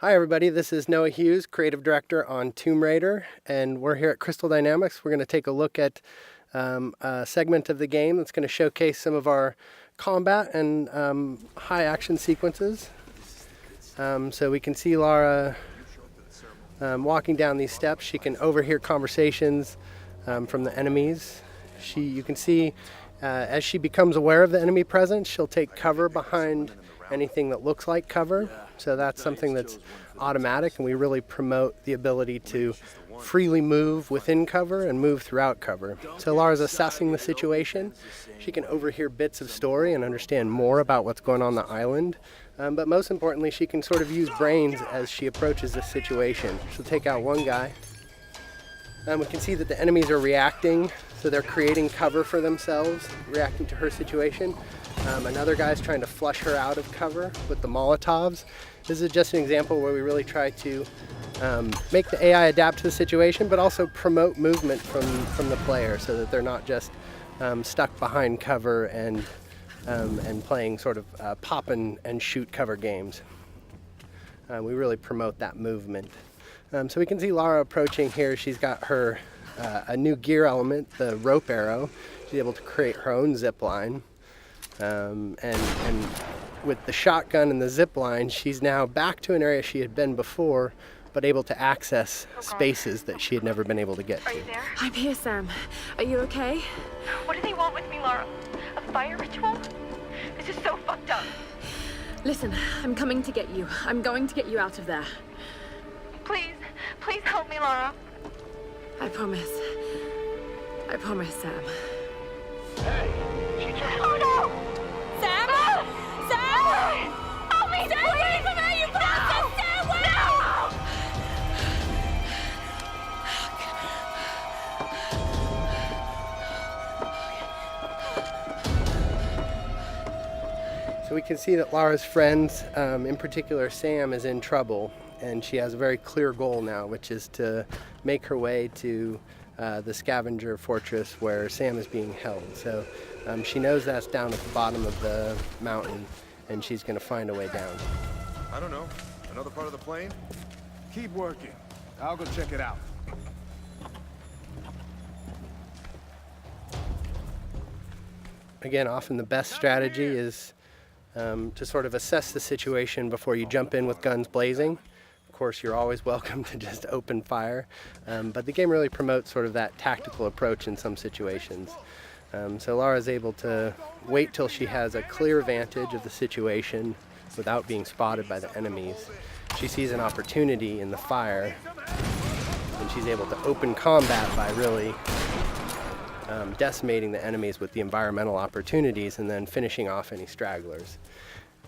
Hi everybody, this is Noah Hughes, Creative Director on Tomb Raider, and we're here at Crystal Dynamics. We're going to take a look at a segment of the game that's going to showcase some of our combat and high action sequences. So we can see Lara walking down these steps. She can overhear conversations from the enemies. You can see as she becomes aware of the enemy presence, she'll take cover behind anything that looks like cover. So that's something that's automatic, and we really promote the ability to freely move within cover and move throughout cover. So Lara's assessing the situation. She can overhear bits of story and understand more about what's going on the island. But most importantly, she can sort of use brains as she approaches this situation. She'll take out one guy. We can see that the enemies are reacting, so they're creating cover for themselves, reacting to her situation. Another guy's trying to flush her out of cover with the Molotovs. This is just an example where we really try to make the AI adapt to the situation, but also promote movement from the player so that they're not just stuck behind cover and playing sort of pop and shoot cover games. We really promote that movement. So we can see Lara approaching here. She's got her a new gear element, the rope arrow. She's able to create her own zip line. And with the shotgun and the zip line, she's now back to an area she had been before, but able to access spaces that she had never been able to get to. Are you there? I'm here, Sam. Are you okay? What do they want with me, Lara? A fire ritual? This is so fucked up. Listen, I'm coming to get you. I'm going to get you out of there. Please, please help me, Lara. I promise. I promise, Sam. Hey, she just... Oh no! Sam? No! Sam! Help me! Stay away from her, you bastard! Stay away! So we can see that Lara's friends, in particular Sam, is in trouble, and she has a very clear goal now, which is to make her way to the scavenger fortress where Sam is being held. So she knows that's down at the bottom of the mountain, and she's going to find a way down. I don't know. Another part of the plane? Keep working. I'll go check it out. Again, often the best strategy is to sort of assess the situation before you jump in with guns blazing. Of course, you're always welcome to just open fire, but the game really promotes sort of that tactical approach in some situations. So Lara's able to wait till she has a clear vantage of the situation without being spotted by the enemies. She sees an opportunity in the fire, and she's able to open combat by really decimating the enemies with the environmental opportunities and then finishing off any stragglers.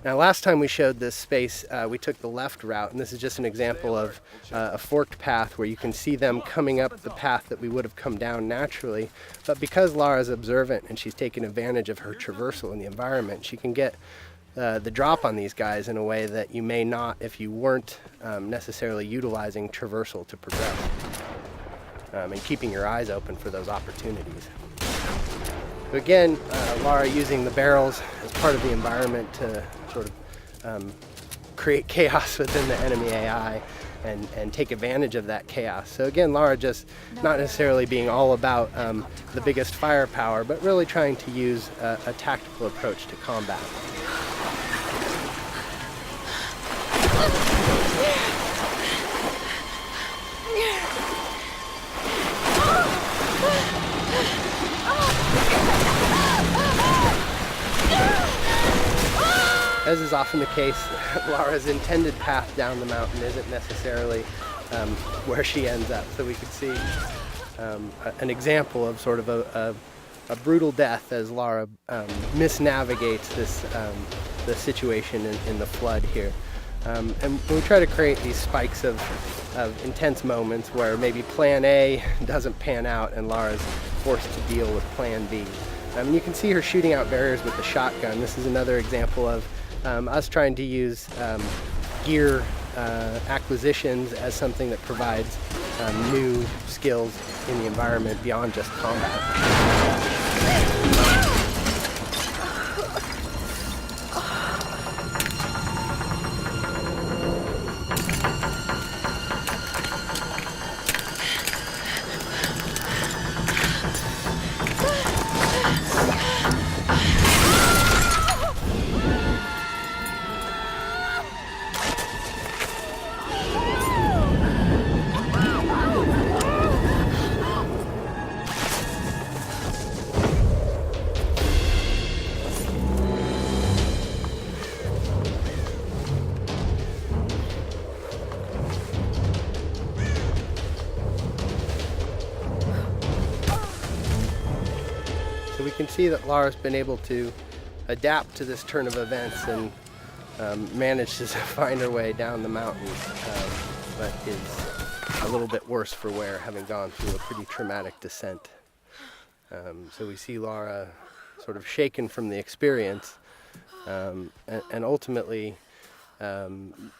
Now, last time we showed this space, we took the left route, and this is just an example of a forked path where you can see them coming up the path that we would have come down naturally. But because Lara's observant and she's taking advantage of her traversal in the environment, she can get the drop on these guys in a way that you may not if you weren't necessarily utilizing traversal to progress and keeping your eyes open for those opportunities. So again, Lara using the barrels as part of the environment to sort of create chaos within the enemy AI and take advantage of that chaos. So again, Lara just not necessarily being all about the biggest firepower, but really trying to use a tactical approach to combat. As is often the case, Lara's intended path down the mountain isn't necessarily where she ends up. So we could see an example of sort of a brutal death as Lara misnavigates the situation in the flood here. And we try to create these spikes of intense moments where maybe plan A doesn't pan out and Lara's forced to deal with plan B. And you can see her shooting out barriers with the shotgun. This is another example of us trying to use gear acquisitions as something that provides new skills in the environment beyond just combat. can see that Lara's been able to adapt to this turn of events and managed to find her way down the mountain, but is a little bit worse for wear, having gone through a pretty traumatic descent. So we see Lara sort of shaken from the experience, and ultimately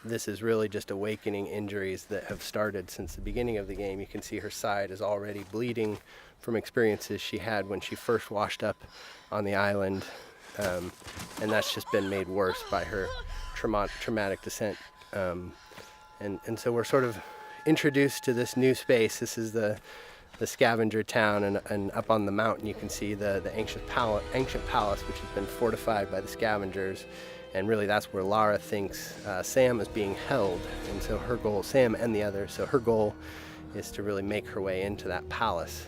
this is really just awakening injuries that have started since the beginning of the game. You can see her side is already bleeding from experiences she had when she first washed up on the island, and that's just been made worse by her traumatic descent. And so we're sort of introduced to this new space. This is the scavenger town, and up on the mountain you can see the ancient palace, which has been fortified by the scavengers, and really that's where Lara thinks Sam is being held. And so her goal, Sam and the others, so her goal is to really make her way into that palace.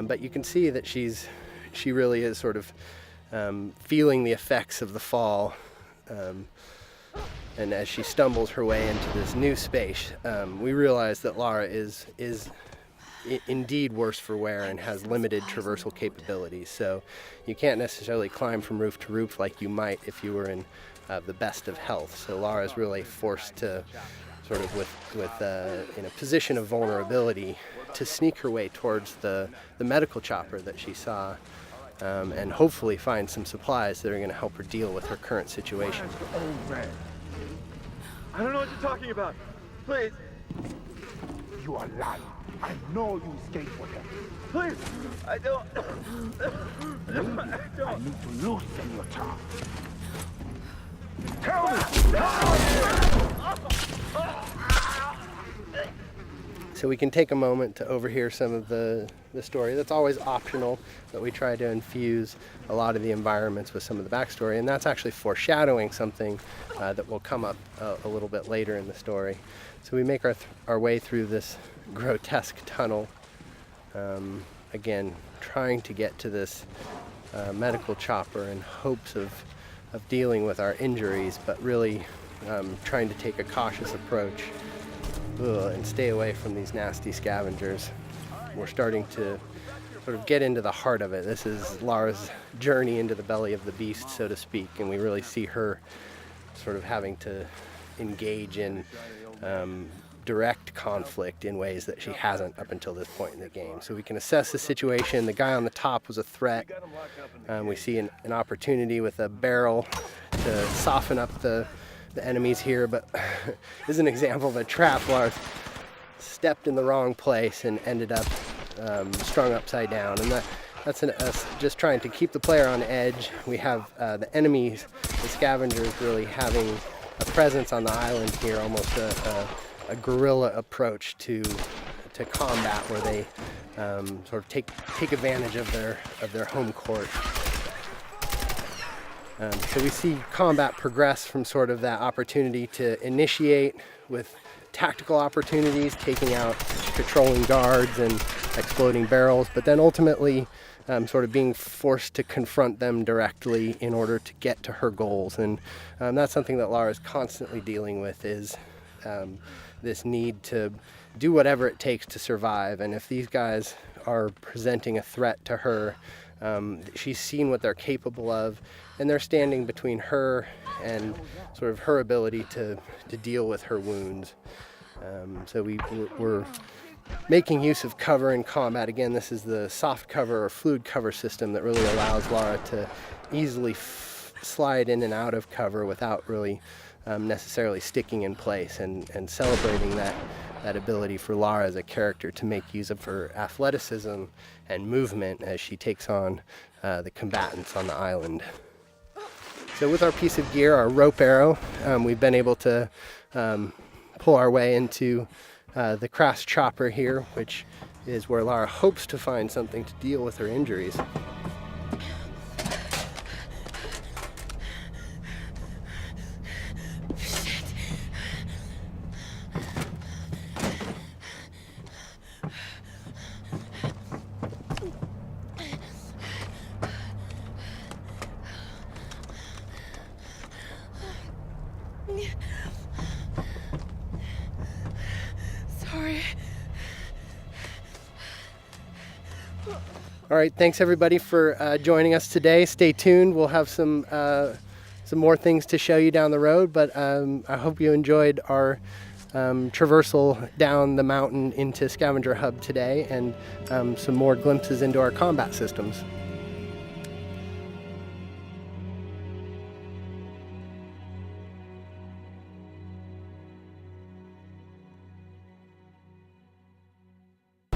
But you can see that she really is sort of feeling the effects of the fall, and as she stumbles her way into this new space, we realize that Lara is indeed worse for wear and has limited traversal capabilities. So you can't necessarily climb from roof to roof like you might if you were in the best of health. So Lara is really forced to sort of in a position of vulnerability to sneak her way towards the medical chopper that she saw, and hopefully find some supplies that are going to help her deal with her current situation. I don't know what you're talking about. Please. You are lying. I know you escaped with them. Please. I don't. I need to loosen your tongue. Tell me! So we can take a moment to overhear some of the story. That's always optional, but we try to infuse a lot of the environments with some of the backstory, and that's actually foreshadowing something that will come up a little bit later in the story. So we make our way through this grotesque tunnel, again trying to get to this medical chopper in hopes of dealing with our injuries, but really trying to take a cautious approach and stay away from these nasty scavengers. We're starting to sort of get into the heart of it. This is Lara's journey into the belly of the beast, so to speak, and we really see her sort of having to engage in direct conflict in ways that she hasn't up until this point in the game. So we can assess the situation. The guy on the top was a threat. We see an opportunity with a barrel to soften up the enemies here, but this is an example of a trap. Lara stepped in the wrong place and ended up strung upside down, and that's us just trying to keep the player on edge. We have the enemies, the scavengers, really having a presence on the island here, almost a guerrilla approach to combat, where they sort of take advantage of their home court. So we see combat progress from sort of that opportunity to initiate with tactical opportunities, taking out patrolling guards and exploding barrels, but then ultimately sort of being forced to confront them directly in order to get to her goals. And that's something that Lara is constantly dealing with, is this need to do whatever it takes to survive. And if these guys are presenting a threat to her, she's seen what they're capable of, and they're standing between her and sort of her ability to deal with her wounds. So we're making use of cover in combat. Again, this is the soft cover or fluid cover system that really allows Lara to easily slide in and out of cover without really necessarily sticking in place, and celebrating that ability for Lara as a character to make use of her athleticism and movement as she takes on the combatants on the island. So with our piece of gear, our rope arrow, we've been able to pull our way into the crash chopper here, which is where Lara hopes to find something to deal with her injuries. Sorry. All right, thanks everybody for joining us today. Stay tuned. We'll have some more things to show you down the road, but I hope you enjoyed our traversal down the mountain into Scavenger Hub today, and some more glimpses into our combat systems.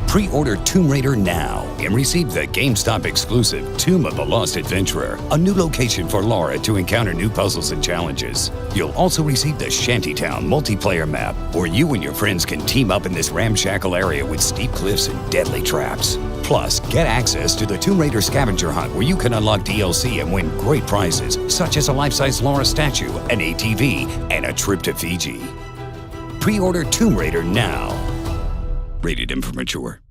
Pre-order Tomb Raider now and receive the GameStop exclusive Tomb of the Lost Adventurer, a new location for Laura to encounter new puzzles and challenges. You'll also receive the Shantytown multiplayer map, where you and your friends can team up in this ramshackle area with steep cliffs and deadly traps. Plus, get access to the Tomb Raider scavenger hunt, where you can unlock DLC and win great prizes, such as a life-size Laura statue, an ATV, and a trip to Fiji. Pre-order Tomb Raider now. Rated M for mature.